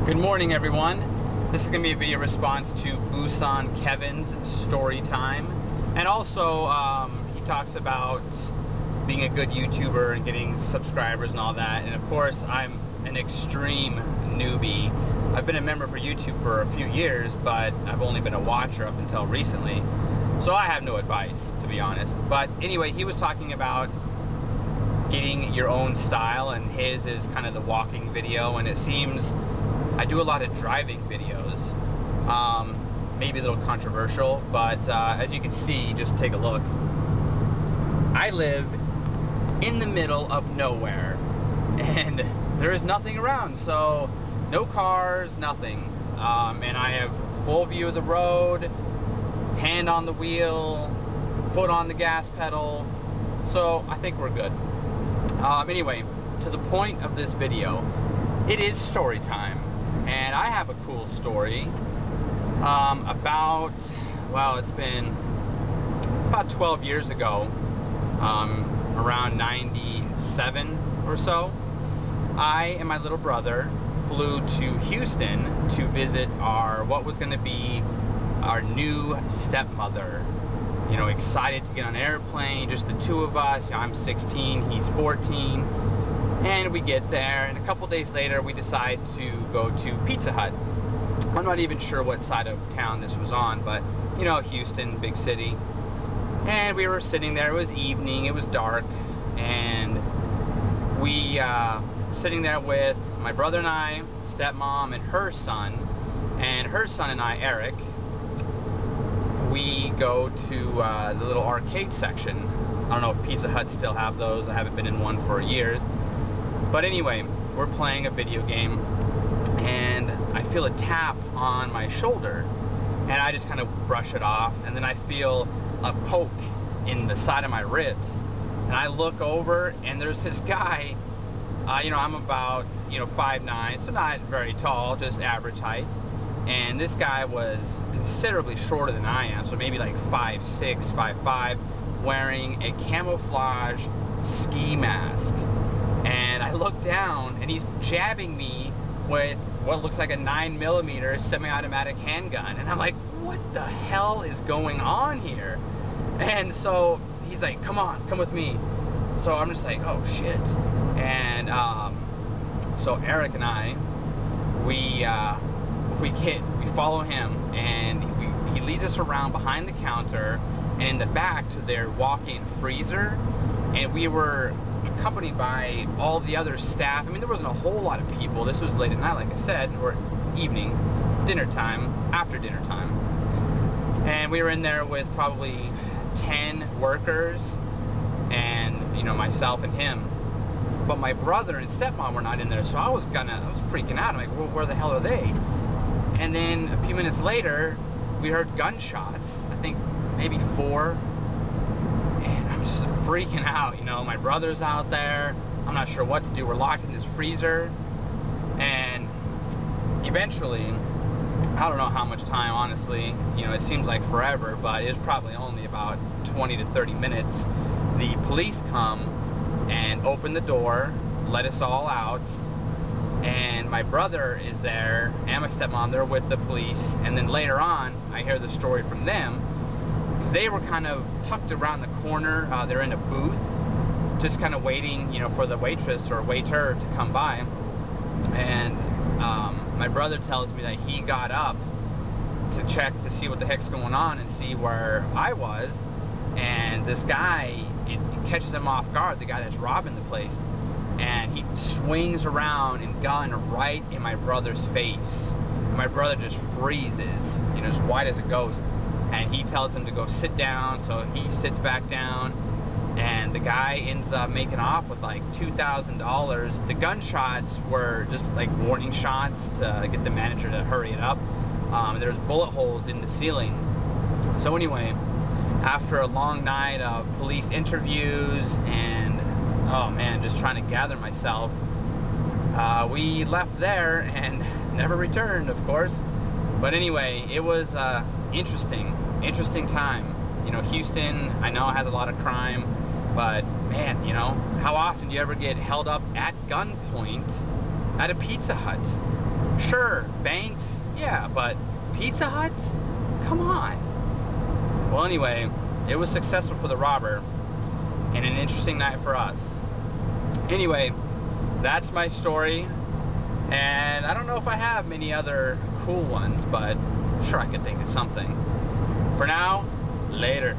Good morning, everyone. This is going to be a video response to Busan Kevin's story time. And also, he talks about being a good YouTuber and getting subscribers and all that. And of course, I'm an extreme newbie. I've been a member for YouTube for a few years, but I've only been a watcher up until recently. So I have no advice, to be honest. But anyway, he was talking about getting your own style, and his is kind of the walking video, and it seems I do a lot of driving videos, maybe a little controversial, but as you can see, just take a look. I live in the middle of nowhere, and there is nothing around, so no cars, nothing, and I have full view of the road, hand on the wheel, foot on the gas pedal, so I think we're good. Anyway, to the point of this video, it is story time. And I have a cool story about, well, it's been about 12 years ago, around 97 or so. I and my little brother flew to Houston to visit what was going to be our new stepmother. You know, excited to get on an airplane, just the two of us. I'm 16, he's 14. And we get there, and a couple days later we decide to go to Pizza Hut. I'm not even sure what side of town this was on, but, you know, Houston, big city. And we were sitting there, it was evening, it was dark, and we sitting there with my brother and I, stepmom, and her son and I, Eric. We go to the little arcade section. I don't know if Pizza Hut still have those, I haven't been in one for years. But anyway, we're playing a video game, and I feel a tap on my shoulder, and I just kind of brush it off, and then I feel a poke in the side of my ribs, and I look over, and there's this guy, you know, I'm about, 5'9", so not very tall, just average height, and this guy was considerably shorter than I am, so maybe like 5'6", 5'5", wearing a camouflage ski mask. And I look down, and he's jabbing me with what looks like a 9mm semi-automatic handgun. And I'm like, what the hell is going on here? And so he's like, come on, come with me. So I'm just like, oh shit. And so Eric and I, we follow him, and he leads us around behind the counter and in the back to their walk-in freezer. And we were accompanied by all the other staff. I mean, there wasn't a whole lot of people. This was late at night, like I said, or evening, dinner time, after dinner time. And we were in there with probably 10 workers and, myself and him. But my brother and stepmom were not in there, so I was freaking out. I'm like, well, where the hell are they? And then a few minutes later, we heard gunshots, I think maybe 4. Just freaking out, my brother's out there, I'm not sure what to do, we're locked in this freezer, and eventually, I don't know how much time, honestly, it seems like forever, but it's probably only about 20 to 30 minutes, the police come and open the door, let us all out, and my brother is there, and my stepmom, they're with the police, and then later on, I hear the story from them. They were kind of tucked around the corner. They're in a booth, just kind of waiting, for the waitress or waiter to come by. And my brother tells me that he got up to check to see what the heck's going on and see where I was. And this guy, it catches him off guard, the guy that's robbing the place. And he swings around and gun right in my brother's face. And my brother just freezes, as white as a ghost. And he tells him to go sit down, so he sits back down, and the guy ends up making off with like $2,000. The gunshots were just like warning shots to get the manager to hurry it up. There's bullet holes in the ceiling. So anyway, after a long night of police interviews and, oh man, just trying to gather myself, we left there and never returned, of course. But anyway, it was interesting time. Houston, I know, has a lot of crime, but man, how often do you ever get held up at gunpoint at a Pizza Hut? Sure, Sure, banks, yeah, but Pizza Huts? Come on. Well, anyway, it was successful for the robber, and an interesting night for us. Anyway, that's my story, and I don't know if I have many other cool ones, but I'm sure I could think of something. For now, later.